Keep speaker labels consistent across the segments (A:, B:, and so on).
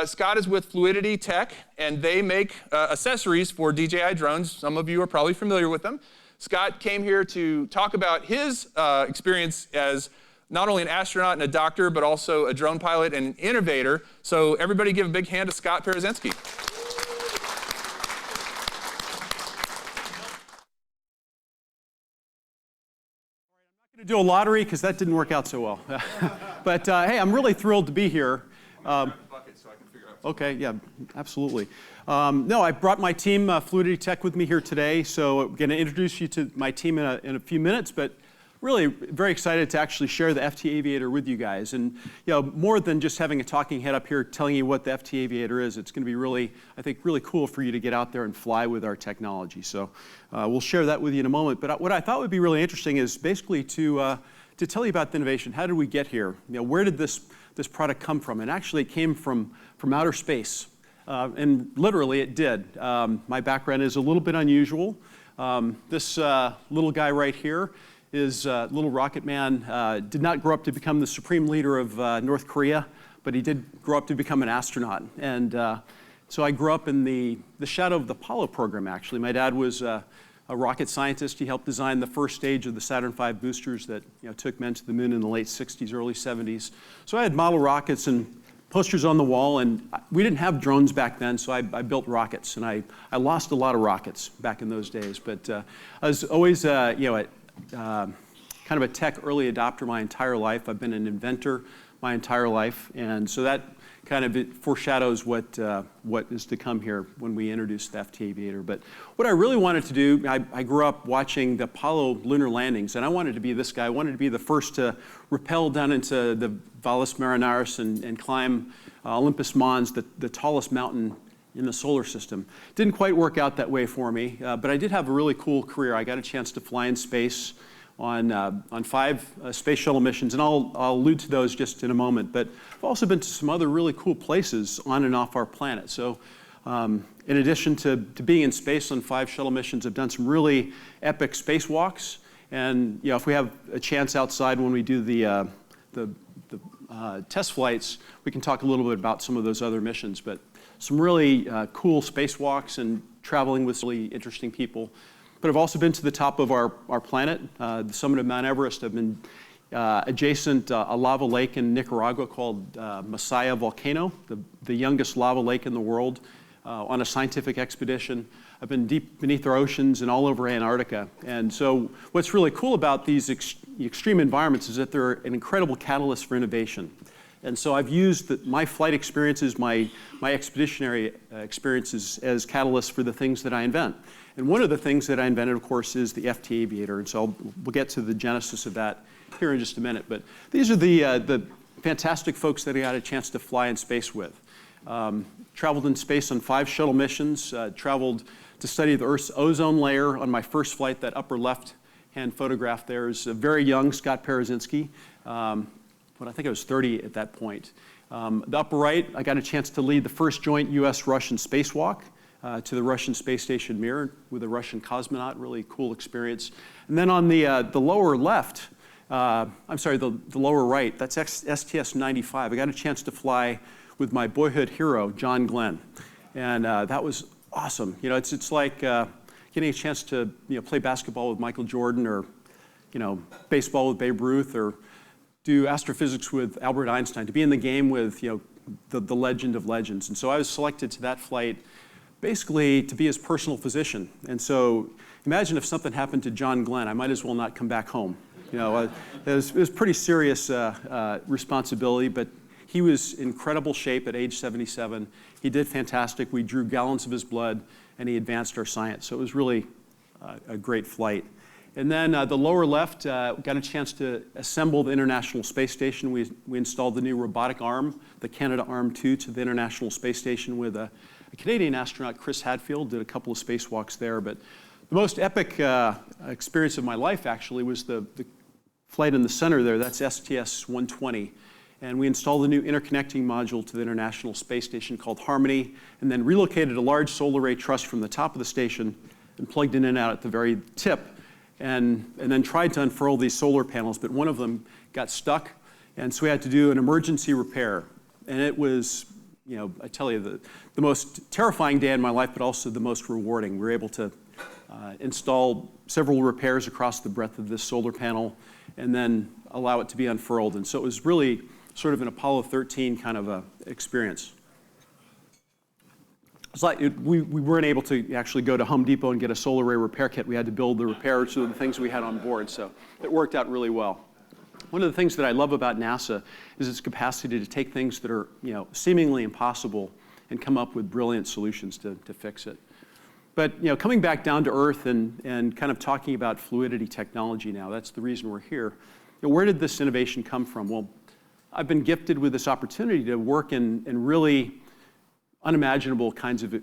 A: Scott is with Fluidity Tech, and they make accessories for DJI drones. Some of you are probably familiar with them. Scott came here to talk about his experience as not only an astronaut and a doctor, but also a drone pilot and an innovator. So everybody give a big hand to Scott Parazynski.
B: To do a lottery because that didn't work out so well. But hey, I'm really thrilled to be here. Okay, yeah, absolutely. No, I brought my team, Fluidity Tech, with me here today. So I'm going to introduce you to my team in a few minutes, but really very excited to actually share the FT Aviator with you guys. And more than just having a talking head up here telling you what the FT Aviator is, it's going to be really, I think, really cool for you to get out there and fly with our technology. So we'll share that with you in a moment. But what I thought would be really interesting is basically to tell you about the innovation. How did we get here? Where did this product come from? And actually, it came from outer space. And literally, it did. My background is a little bit unusual. This little guy right here is little rocket man. Did not grow up to become the supreme leader of North Korea, but he did grow up to become an astronaut. And so I grew up in the shadow of the Apollo program, actually. My dad was a rocket scientist. He helped design the first stage of the Saturn V boosters that took men to the moon in the late 60s, early 70s. So I had model rockets and posters on the wall, and we didn't have drones back then, so I built rockets, and I lost a lot of rockets back in those days. But I was always kind of a tech early adopter my entire life. I've been an inventor my entire life, and so that kind of foreshadows what is to come here when we introduce the FT Aviator. But what I really wanted to do, I grew up watching the Apollo lunar landings, and I wanted to be this guy. I wanted to be the first to rappel down into the Valles Marineris and climb Olympus Mons, the tallest mountain in the solar system. Didn't quite work out that way for me, but I did have a really cool career. I got a chance to fly in space on 5 space shuttle missions, and I'll allude to those just in a moment. But I've also been to some other really cool places on and off our planet. So in addition to being in space on 5 shuttle missions, I've done some really epic spacewalks. And if we have a chance outside when we do the test flights, we can talk a little bit about some of those other missions. But some really cool spacewalks and traveling with really interesting people. But I've also been to the top of our planet, the summit of Mount Everest. I've been adjacent a lava lake in Nicaragua called Masaya Volcano, the youngest lava lake in the world, on a scientific expedition. I've been deep beneath our oceans and all over Antarctica. And so what's really cool about these extreme environments is that they're an incredible catalyst for innovation. And so I've used my flight experiences, my expeditionary experiences as catalysts for the things that I invent. And one of the things that I invented, of course, is the FT Aviator. And so we'll get to the genesis of that here in just a minute. But these are the fantastic folks that I got a chance to fly in space with. Traveled in space on 5 shuttle missions, traveled to study the Earth's ozone layer on my first flight. That upper left-hand photograph there is a very young Scott Parazynski. But I think I was 30 at that point. The upper right, I got a chance to lead the first joint US-Russian spacewalk to the Russian space station Mir with a Russian cosmonaut. Really cool experience. And then on the lower left, I'm sorry, the lower right, that's STS-95. I got a chance to fly with my boyhood hero, John Glenn. And that was awesome. It's like getting a chance to play basketball with Michael Jordan, or baseball with Babe Ruth, or do astrophysics with Albert Einstein, to be in the game with the legend of legends. And so I was selected to that flight basically to be his personal physician. And so imagine if something happened to John Glenn, I might as well not come back home. It was pretty serious responsibility, but he was in incredible shape at age 77. He did fantastic. We drew gallons of his blood, and he advanced our science. So it was really a great flight. And then the lower left, got a chance to assemble the International Space Station. We installed the new robotic arm, the Canadarm2, to the International Space Station with a Canadian astronaut, Chris Hadfield. Did a couple of spacewalks there. But the most epic experience of my life, actually, was the flight in the center there. That's STS-120. And we installed a new interconnecting module to the International Space Station called Harmony, and then relocated a large solar array truss from the top of the station and plugged it in and out at the very tip. And then tried to unfurl these solar panels, but one of them got stuck, and so we had to do an emergency repair. And it was I tell you, the most terrifying day in my life, but also the most rewarding. We were able to install several repairs across the breadth of this solar panel and then allow it to be unfurled. And so it was really sort of an Apollo 13 kind of a experience. It's like we weren't able to actually go to Home Depot and get a solar array repair kit. We had to build the repairs to the things we had on board. So it worked out really well. One of the things that I love about NASA is its capacity to take things that are seemingly impossible and come up with brilliant solutions to fix it. But coming back down to earth and kind of talking about fluidity technology now, that's the reason we're here. Where did this innovation come from? Well, I've been gifted with this opportunity to work in really unimaginable kinds of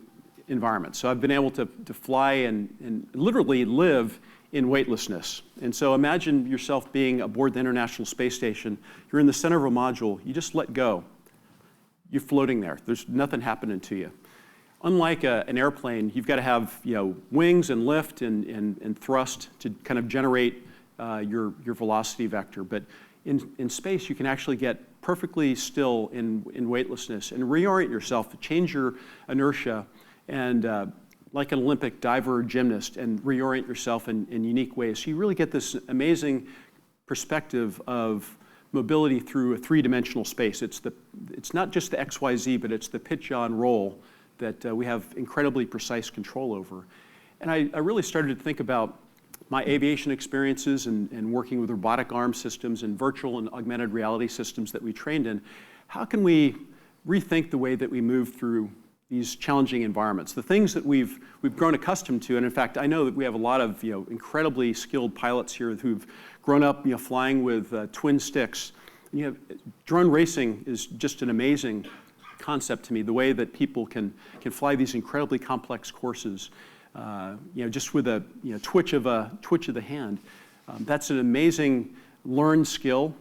B: environments. So I've been able to fly and literally live in weightlessness. And so imagine yourself being aboard the International Space Station. You're in the center of a module. You just let go. You're floating there. There's nothing happening to you. Unlike an airplane, you've got to have wings and lift and thrust to kind of generate your velocity vector. But in space, you can actually get perfectly still in weightlessness and reorient yourself, change your inertia, and like an Olympic diver or gymnast, and reorient yourself in unique ways. So you really get this amazing perspective of mobility through a three-dimensional space. It's not just the XYZ, but it's the pitch, yaw, and roll that we have incredibly precise control over. And I really started to think about my aviation experiences and working with robotic arm systems and virtual and augmented reality systems that we trained in. How can we rethink the way that we move through these challenging environments? The things that we've grown accustomed to, and in fact, I know that we have a lot of incredibly skilled pilots here who've grown up flying with twin sticks. Drone racing is just an amazing concept to me, the way that people can fly these incredibly complex courses, just with a twitch of the hand. That's an amazing learned skill.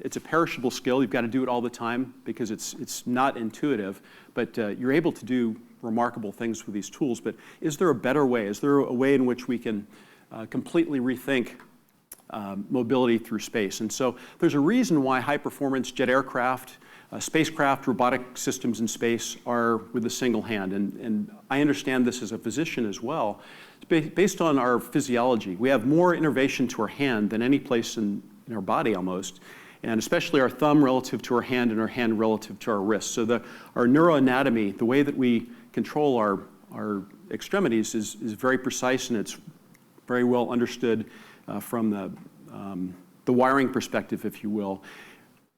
B: It's a perishable skill. You've got to do it all the time because it's not intuitive, but you're able to do remarkable things with these tools. But is there a better way? Is there a way in which we can completely rethink mobility through space? And so there's a reason why high-performance jet aircraft, spacecraft, robotic systems in space are with a single hand. And I understand this as a physician as well. It's based on our physiology. We have more innervation to our hand than any place in our body almost, and especially our thumb relative to our hand and our hand relative to our wrist. So our neuroanatomy, the way that we control our extremities is very precise, and it's very well understood from the wiring perspective, if you will.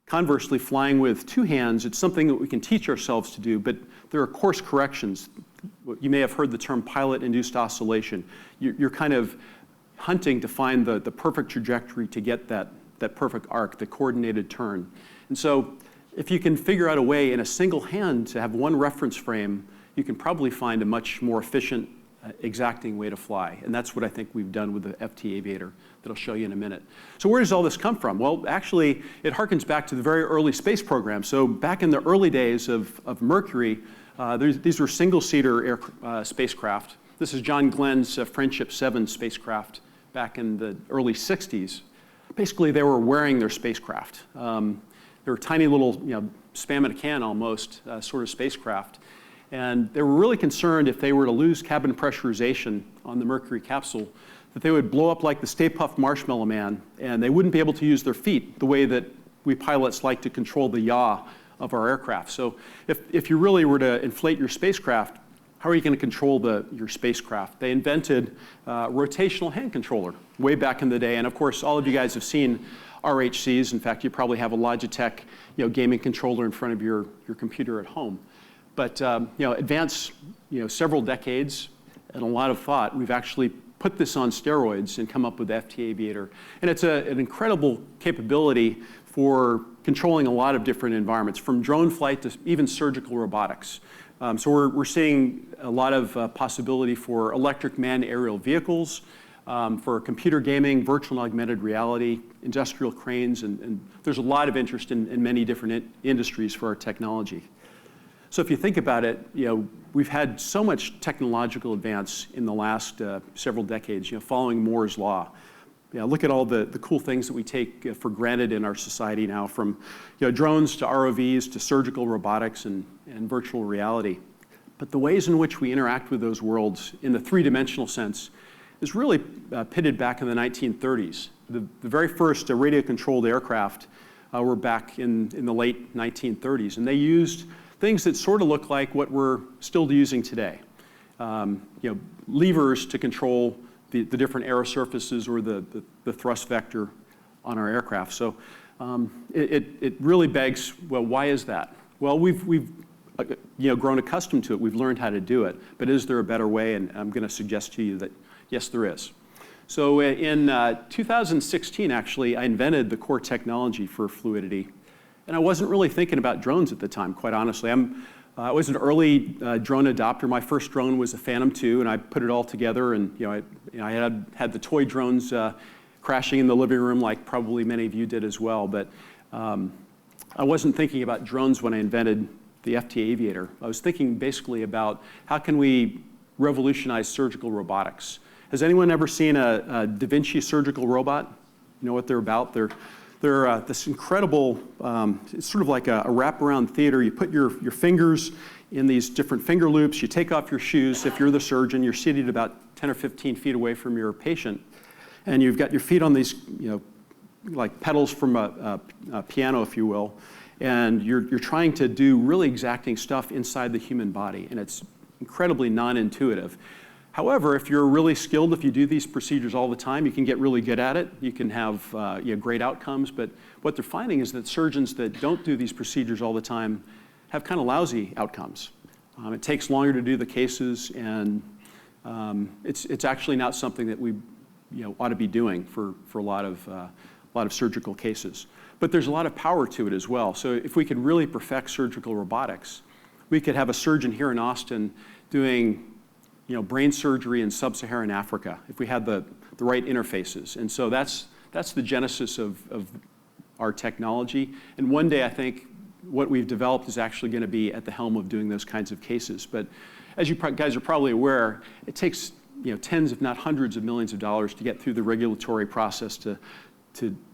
B: Conversely, flying with two hands, it's something that we can teach ourselves to do, but there are course corrections. You may have heard the term pilot-induced oscillation. You're kind of hunting to find the perfect trajectory to get that perfect arc, the coordinated turn. And so if you can figure out a way in a single hand to have one reference frame, you can probably find a much more efficient, exacting way to fly. And that's what I think we've done with the FT Aviator that I'll show you in a minute. So where does all this come from? Well, actually, it harkens back to the very early space program. So back in the early days of Mercury, these were single-seater spacecraft. This is John Glenn's Friendship 7 spacecraft back in the early 60s. Basically, they were wearing their spacecraft. They were tiny little, spam in a can almost sort of spacecraft. And they were really concerned if they were to lose cabin pressurization on the Mercury capsule, that they would blow up like the Stay Puft Marshmallow Man, and they wouldn't be able to use their feet the way that we pilots like to control the yaw of our aircraft. So if you really were to inflate your spacecraft, how are you going to control your spacecraft? They invented rotational hand controller way back in the day. And of course, all of you guys have seen RHCs. In fact, you probably have a Logitech gaming controller in front of your computer at home. But advance several decades and a lot of thought, we've actually put this on steroids and come up with FT Aviator. And it's an incredible capability for controlling a lot of different environments, from drone flight to even surgical robotics. So we're seeing a lot of possibility for electric manned aerial vehicles, for computer gaming, virtual and augmented reality, industrial cranes, and there's a lot of interest in many different industries for our technology. So if you think about it, we've had so much technological advance in the last several decades, following Moore's law. look at all the cool things that we take for granted in our society now, from drones to ROVs to surgical robotics and virtual reality. But the ways in which we interact with those worlds in the three-dimensional sense is really pitted back in the 1930s. The very first radio-controlled aircraft were back in the late 1930s, and they used things that sort of look like what we're still using today. Levers to control the different aero surfaces or the thrust vector on our aircraft. So it really begs, well, why is that? Well, we've grown accustomed to it. We've learned how to do it. But is there a better way? And I'm going to suggest to you that yes, there is. So in 2016, actually, I invented the core technology for Fluidity. And I wasn't really thinking about drones at the time, quite honestly. I was an early drone adopter. My first drone was a Phantom 2, and I put it all together. And I had the toy drones crashing in the living room, like probably many of you did as well. But I wasn't thinking about drones when I invented the FT Aviator. I was thinking basically about how can we revolutionize surgical robotics. Has anyone ever seen a Da Vinci surgical robot? You know what they're about? They're this incredible, it's sort of like a wraparound theater. You put your fingers in these different finger loops. You take off your shoes. If you're the surgeon, you're seated about 10 or 15 feet away from your patient. And you've got your feet on these, like pedals from a piano, if you will. And you're trying to do really exacting stuff inside the human body. And it's incredibly non-intuitive. However, if you're really skilled, if you do these procedures all the time, you can get really good at it. You can have great outcomes. But what they're finding is that surgeons that don't do these procedures all the time have kind of lousy outcomes. It takes longer to do the cases, and it's actually not something that we ought to be doing for a lot of surgical cases. But there's a lot of power to it as well. So if we could really perfect surgical robotics, we could have a surgeon here in Austin doing brain surgery in sub-Saharan Africa, if we had the right interfaces. And so that's the genesis of our technology. And one day, I think, what we've developed is actually going to be at the helm of doing those kinds of cases. But as you guys are probably aware, it takes tens, if not hundreds of millions of dollars to get through the regulatory process to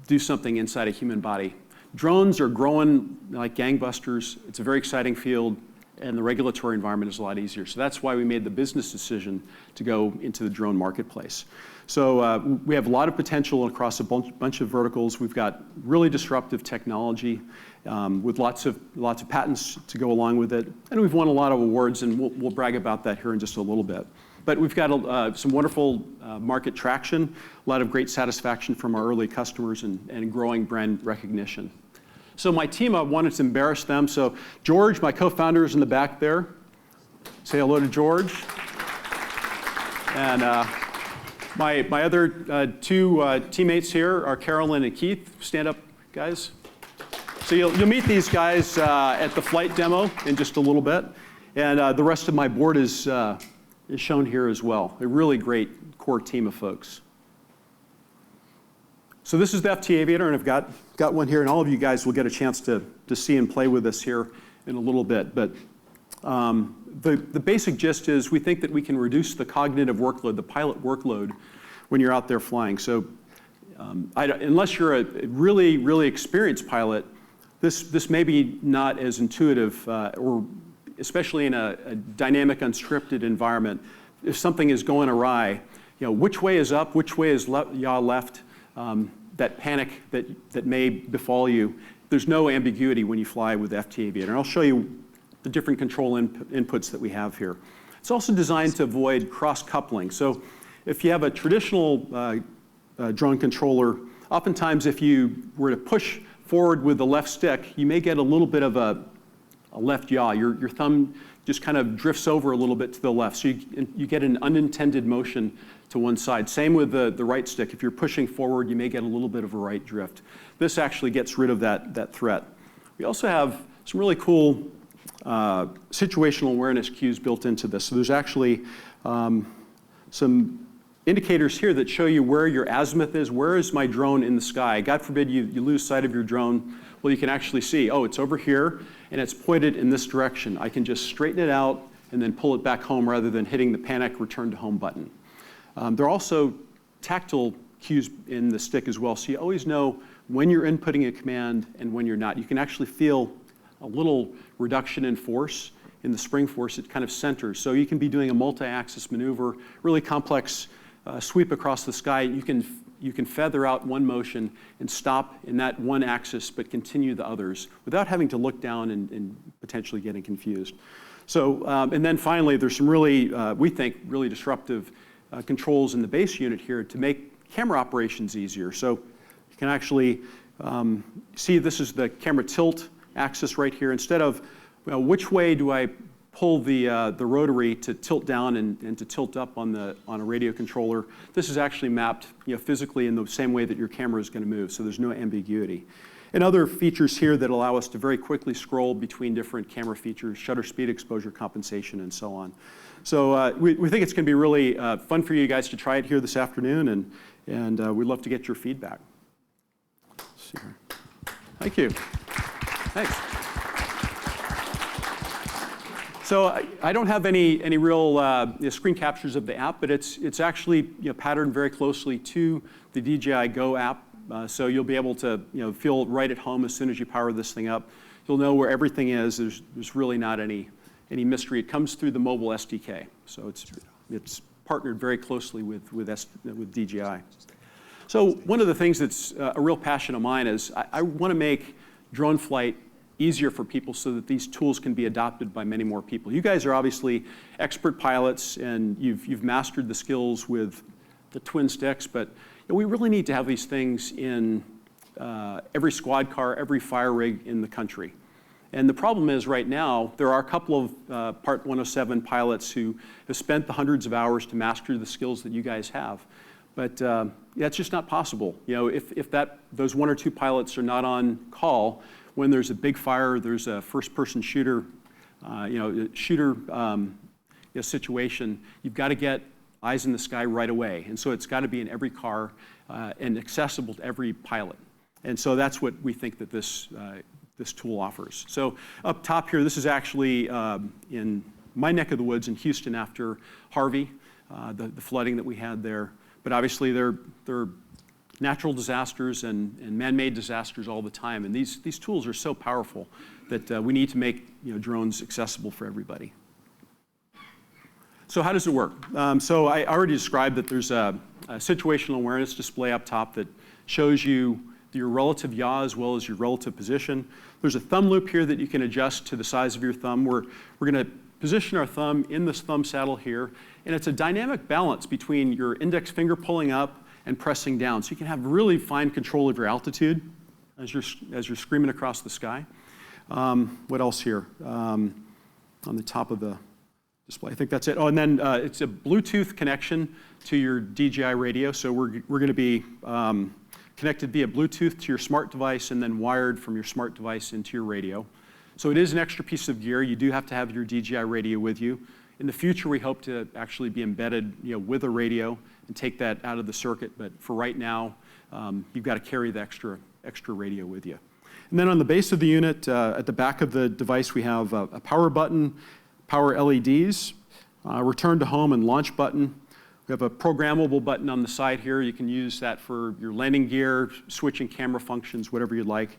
B: do something inside a human body. Drones are growing like gangbusters. It's a very exciting field. And the regulatory environment is a lot easier. So that's why we made the business decision to go into the drone marketplace. So we have a lot of potential across a bunch of verticals. We've got really disruptive technology with lots of patents to go along with it. And we've won a lot of awards, and we'll brag about that here in just a little bit. But we've got some wonderful market traction, a lot of great satisfaction from our early customers, and growing brand recognition. So my team, I wanted to embarrass them. So George, my co-founder, is in the back there. Say hello to George. And my other two teammates here are Carolyn and Keith. Stand up, guys. So you'll meet these guys at the flight demo in just a little bit. And the rest of my board is shown here as well. A really great core team of folks. So this is the FT Aviator, and I've got one here, and all of you guys will get a chance to see and play with this here in a little bit. But the basic gist is we think that we can reduce the cognitive workload, the pilot workload, when you're out there flying. So unless you're a really, really experienced pilot, this may be not as intuitive, or especially in a dynamic, unscripted environment. If something is going awry, which way is up, which way is yaw left, that panic that may befall you, there's no ambiguity when you fly with FT Aviator. And I'll show you the different control inputs that we have here. It's also designed to avoid cross-coupling. So if you have a traditional drone controller, oftentimes if you were to push forward with the left stick, you may get a little bit of a left yaw. Your thumb just kind of drifts over a little bit to the left. So you get an unintended motion to one side. Same with the right stick. If you're pushing forward, you may get a little bit of a right drift. This actually gets rid of that threat. We also have some really cool situational awareness cues built into this. So there's actually some indicators here that show you where your azimuth is. Where is my drone in the sky? God forbid you lose sight of your drone. Well, you can actually see, oh, it's over here, and it's pointed in this direction. I can just straighten it out and then pull it back home rather than hitting the panic return to home button. There are also tactile cues in the stick as well. So you always know when you're inputting a command and when you're not. You can actually feel a little reduction in force in the spring force. It kind of centers. So you can be doing a multi-axis maneuver, really complex sweep across the sky. You can feather out one motion and stop in that one axis, but continue the others without having to look down and potentially getting confused. So, and then finally, there's some really, we think, really disruptive controls in the base unit here to make camera operations easier. So you can actually see this is the camera tilt axis right here. Instead of, well, which way do I pull the rotary to tilt down and to tilt up on a radio controller, this is actually mapped, physically in the same way that your camera is going to move, so there's no ambiguity. And other features here that allow us to very quickly scroll between different camera features, shutter speed, exposure compensation, and so on. So we think it's going to be really fun for you guys to try it here this afternoon, and we'd love to get your feedback. Let's see here. Thank you. Thanks. So I don't have any real screen captures of the app, but it's actually patterned very closely to the DJI Go app. So you'll be able to feel right at home as soon as you power this thing up. You'll know where everything is. There's really not any mystery. It comes through the mobile SDK, so it's partnered very closely with DJI. So one of the things that's a real passion of mine is I want to make drone flight easier for people so that these tools can be adopted by many more people. You guys are obviously expert pilots, and you've mastered the skills with the twin sticks, but we really need to have these things in every squad car, every fire rig in the country. And the problem is right now, there are a couple of Part 107 pilots who have spent the hundreds of hours to master the skills that you guys have. But it's just not possible. If those one or two pilots are not on call, when there's a big fire, there's a first-person shooter, situation, you've got to get eyes in the sky right away. And so it's got to be in every car and accessible to every pilot. And so that's what we think that this tool offers. So up top here, this is actually in my neck of the woods in Houston after Harvey, the flooding that we had there. But obviously they're natural disasters and man-made disasters all the time. And these tools are so powerful that we need to make drones accessible for everybody. So how does it work? So I already described that there's a situational awareness display up top that shows you your relative yaw as well as your relative position. There's a thumb loop here that you can adjust to the size of your thumb. We're going to position our thumb in this thumb saddle here, and it's a dynamic balance between your index finger pulling up and pressing down. So you can have really fine control of your altitude as you're screaming across the sky. What else here? On the top of the display, I think that's it. Oh, and then it's a Bluetooth connection to your DJI radio. So we're going to be connected via Bluetooth to your smart device and then wired from your smart device into your radio. So it is an extra piece of gear. You do have to have your DJI radio with you. In the future, we hope to actually be embedded with a radio and take that out of the circuit. But for right now, you've got to carry the extra radio with you. And then on the base of the unit, at the back of the device, we have a power button, power LEDs, return to home and launch button. We have a programmable button on the side here. You can use that for your landing gear, switching camera functions, whatever you'd like.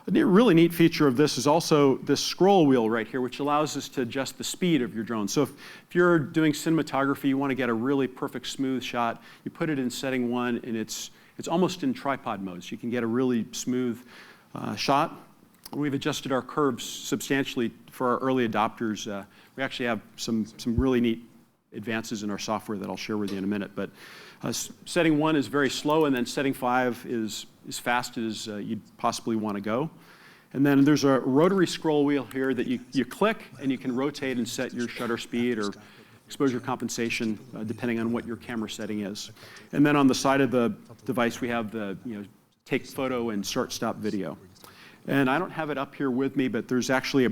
B: A really neat feature of this is also this scroll wheel right here, which allows us to adjust the speed of your drone. So if you're doing cinematography, you want to get a really perfect smooth shot, you put it in setting 1, and it's almost in tripod mode, so you can get a really smooth shot. We've adjusted our curves substantially for our early adopters. We actually have some really neat advances in our software that I'll share with you in a minute. But setting 1 is very slow, and then setting 5 is as fast as you'd possibly want to go. And then there's a rotary scroll wheel here that you click, and you can rotate and set your shutter speed or exposure compensation, depending on what your camera setting is. And then on the side of the device, we have the take photo and start-stop video. And I don't have it up here with me, but there's actually a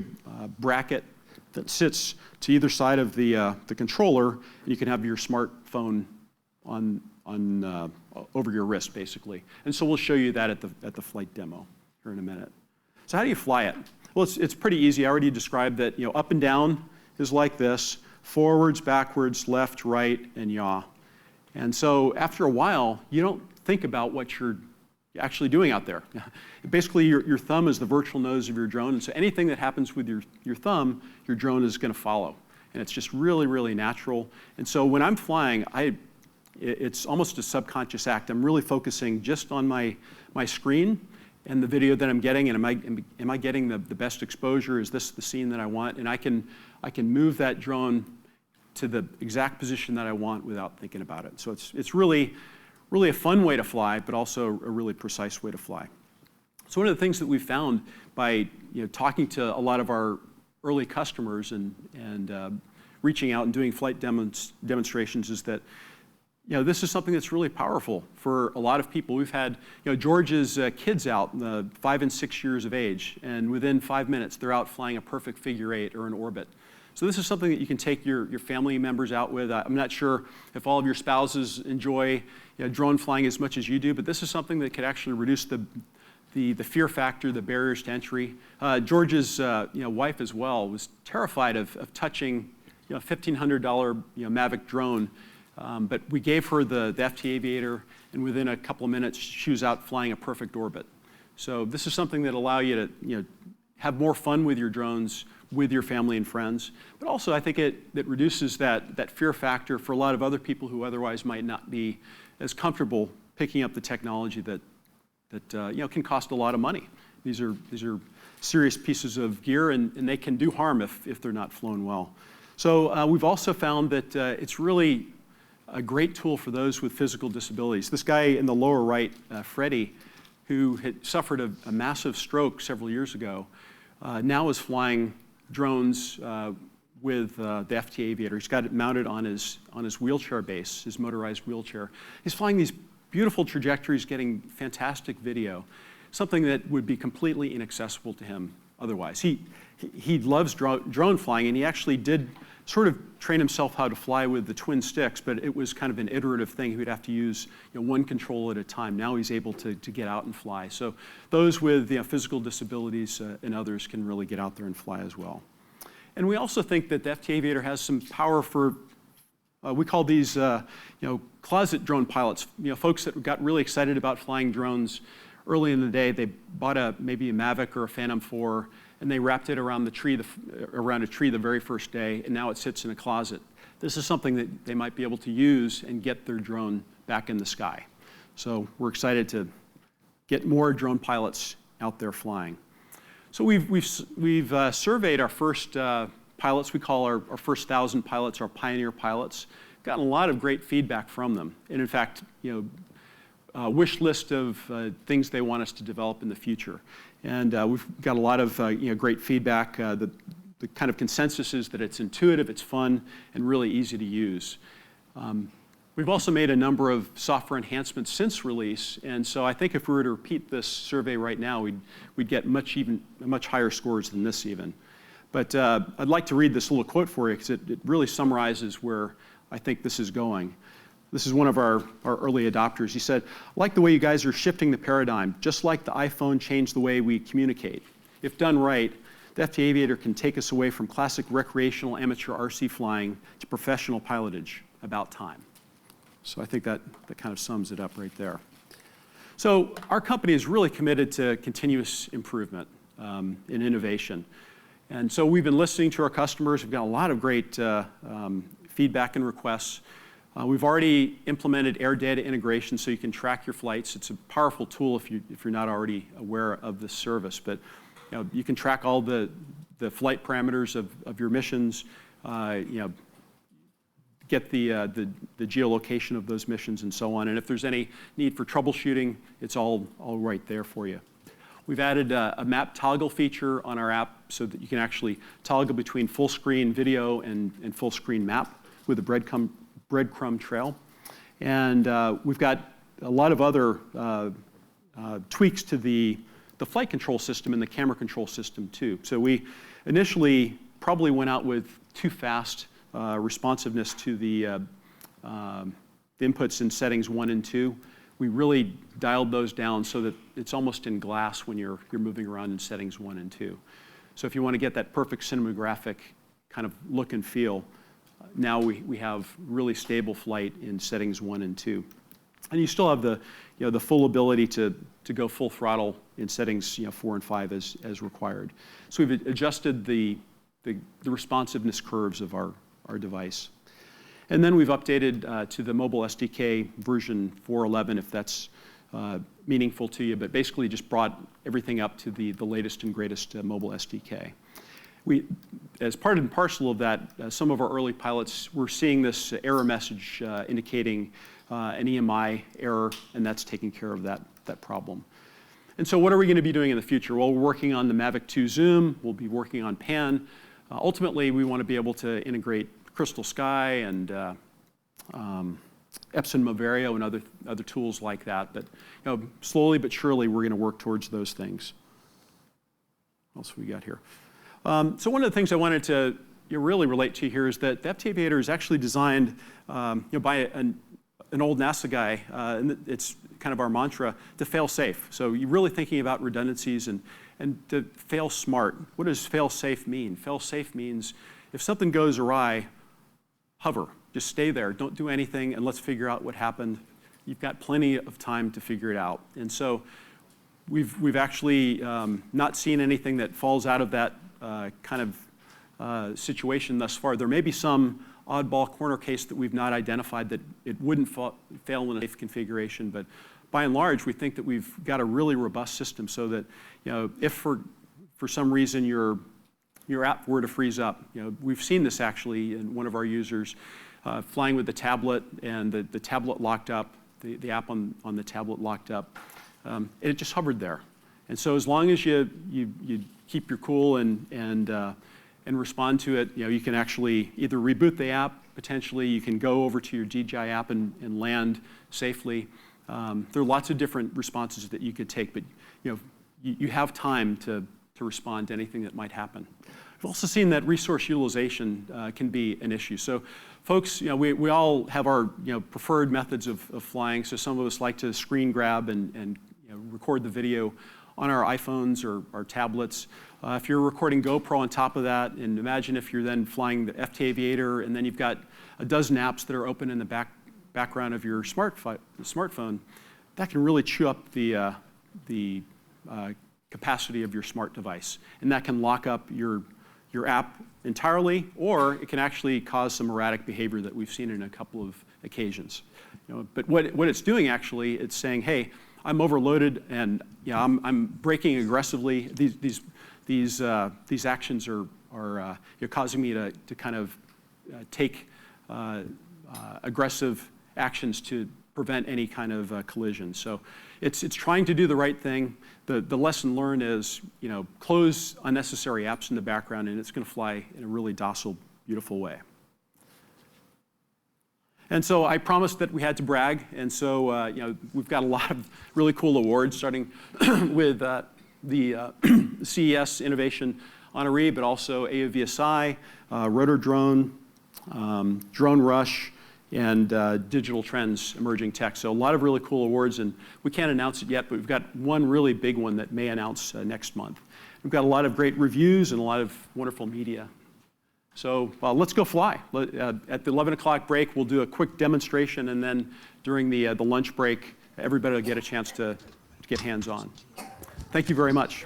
B: bracket that sits to either side of the controller, and you can have your smartphone on over your wrist, basically. And so we'll show you that at the flight demo here in a minute. So how do you fly it? Well, it's pretty easy. I already described that. Up and down is like this: forwards, backwards, left, right, and yaw. And so after a while, you don't think about what you're actually doing out there. Basically, your thumb is the virtual nose of your drone, and so anything that happens with your thumb, your drone is going to follow. And it's just really, really natural. And so when I'm flying, it's almost a subconscious act. I'm really focusing just on my screen and the video that I'm getting, and am I getting the best exposure? Is this the scene that I want? And I can move that drone to the exact position that I want without thinking about it. So it's really a fun way to fly, but also a really precise way to fly. So one of the things that we found by talking to a lot of our early customers and reaching out and doing flight demonstrations is that this is something that's really powerful for a lot of people. We've had George's kids out, 5 and 6 years of age, and within 5 minutes they're out flying a perfect figure 8 or an orbit. So this is something that you can take your family members out with. I'm not sure if all of your spouses enjoy drone flying as much as you do, but this is something that could actually reduce the fear factor, the barriers to entry. George's wife as well was terrified of touching a $1,500 Mavic drone, but we gave her the FT Aviator, and within a couple of minutes she was out flying a perfect orbit. So this is something that allows you to have more fun with your drones, with your family and friends, but also I think it reduces that fear factor for a lot of other people who otherwise might not be as comfortable picking up the technology that can cost a lot of money. These are serious pieces of gear, and they can do harm if they're not flown well. So we've also found that it's really a great tool for those with physical disabilities. This guy in the lower right, Freddie, who had suffered a massive stroke several years ago, now is flying drones with the FT Aviator. He's got it mounted on his wheelchair base, his motorized wheelchair. He's flying these beautiful trajectories, getting fantastic video, something that would be completely inaccessible to him otherwise. He loves drone flying, and he actually did sort of train himself how to fly with the twin sticks, but it was kind of an iterative thing. He would have to use one control at a time. Now he's able to get out and fly. So those with physical disabilities and others can really get out there and fly as well. And we also think that the FT Aviator has some power for, we call these closet drone pilots, folks that got really excited about flying drones early in the day. They bought maybe a Mavic or a Phantom 4, and they wrapped it around a tree the very first day, and now it sits in a closet. This is something that they might be able to use and get their drone back in the sky. So we're excited to get more drone pilots out there flying. So we've surveyed our first pilots. We call our first 1,000 pilots our pioneer pilots. Gotten a lot of great feedback from them, and in fact, wish list of things they want us to develop in the future. And we've got a lot of great feedback. The kind of consensus is that it's intuitive, it's fun, and really easy to use. We've also made a number of software enhancements since release, and so I think if we were to repeat this survey right now, we'd get much higher scores than this even. But I'd like to read this little quote for you because it really summarizes where I think this is going. This is one of our early adopters. He said, "I like the way you guys are shifting the paradigm, just like the iPhone changed the way we communicate. If done right, the FT Aviator can take us away from classic recreational amateur RC flying to professional pilotage. About time." So I think that kind of sums it up right there. So our company is really committed to continuous improvement and innovation. And so we've been listening to our customers. We've got a lot of great feedback and requests. We've already implemented air data integration so you can track your flights. It's a powerful tool if you're not already aware of this service. But you can track all the flight parameters of your missions, get the geolocation of those missions and so on. And if there's any need for troubleshooting, it's all right there for you. We've added a map toggle feature on our app so that you can actually toggle between full screen video and full screen map with a breadcrumb trail. And we've got a lot of other tweaks to the flight control system and the camera control system too. So we initially probably went out with too fast responsiveness to the inputs in settings 1 and 2. We really dialed those down so that it's almost in glass when you're moving around in settings 1 and 2. So if you want to get that perfect cinematographic kind of look and feel, now we have really stable flight in settings 1 and 2. And you still have the full ability to go full throttle in settings 4 and 5 as required. So we've adjusted the responsiveness curves of our device. And then we've updated to the mobile SDK version 4.11 if that's meaningful to you, but basically just brought everything up to the latest and greatest mobile SDK. As part and parcel of that, some of our early pilots were seeing this error message indicating an EMI error, and that's taking care of that problem. And so what are we going to be doing in the future? Well, we're working on the Mavic 2 Zoom. We'll be working on PAN. Ultimately, we want to be able to integrate Crystal Sky and Epson Moverio and other tools like that. But slowly but surely, we're going to work towards those things. What else have we got here? So one of the things I wanted to really relate to here is that the Aviator is actually designed by an old NASA guy, and it's kind of our mantra, to fail safe. So you're really thinking about redundancies and to fail smart. What does fail safe mean? Fail safe means if something goes awry, hover. Just stay there. Don't do anything, and let's figure out what happened. You've got plenty of time to figure it out. And so we've actually not seen anything that falls out of that kind of situation thus far. There may be some oddball corner case that we've not identified that it wouldn't fail in a safe configuration, but by and large, we think that we've got a really robust system so that if for some reason your app were to freeze up, we've seen this actually in one of our users flying with the tablet, and the tablet locked up, the app on the tablet locked up, and it just hovered there. And so as long as you keep your cool and respond to it, you can actually either reboot the app, potentially you can go over to your DJI app and land safely. There are lots of different responses that you could take, but you have time to respond to anything that might happen. We've also seen that resource utilization can be an issue. So folks, we all have our preferred methods of flying. So some of us like to screen grab and record the video on our iPhones or our tablets. If you're recording GoPro on top of that, and imagine if you're then flying the FT Aviator, and then you've got a dozen apps that are open in the background of your smartphone, that can really chew up the capacity of your smart device. And that can lock up your app entirely, or it can actually cause some erratic behavior that we've seen in a couple of occasions. But what it's doing actually, it's saying, hey, I'm overloaded and I'm braking aggressively. These actions are causing me to kind of take aggressive actions to prevent any kind of collision. So it's trying to do the right thing. The lesson learned is close unnecessary apps in the background, and it's going to fly in a really docile, beautiful way. And so I promised that we had to brag, and so we've got a lot of really cool awards, starting with the CES Innovation Honoree, but also AUVSI, Rotor Drone, Drone Rush, and Digital Trends Emerging Tech. So a lot of really cool awards, and we can't announce it yet, but we've got one really big one that may announce next month. We've got a lot of great reviews and a lot of wonderful media. So let's go fly. At the 11 o'clock break, we'll do a quick demonstration, and then during the lunch break, everybody will get a chance to get hands-on. Thank you very much.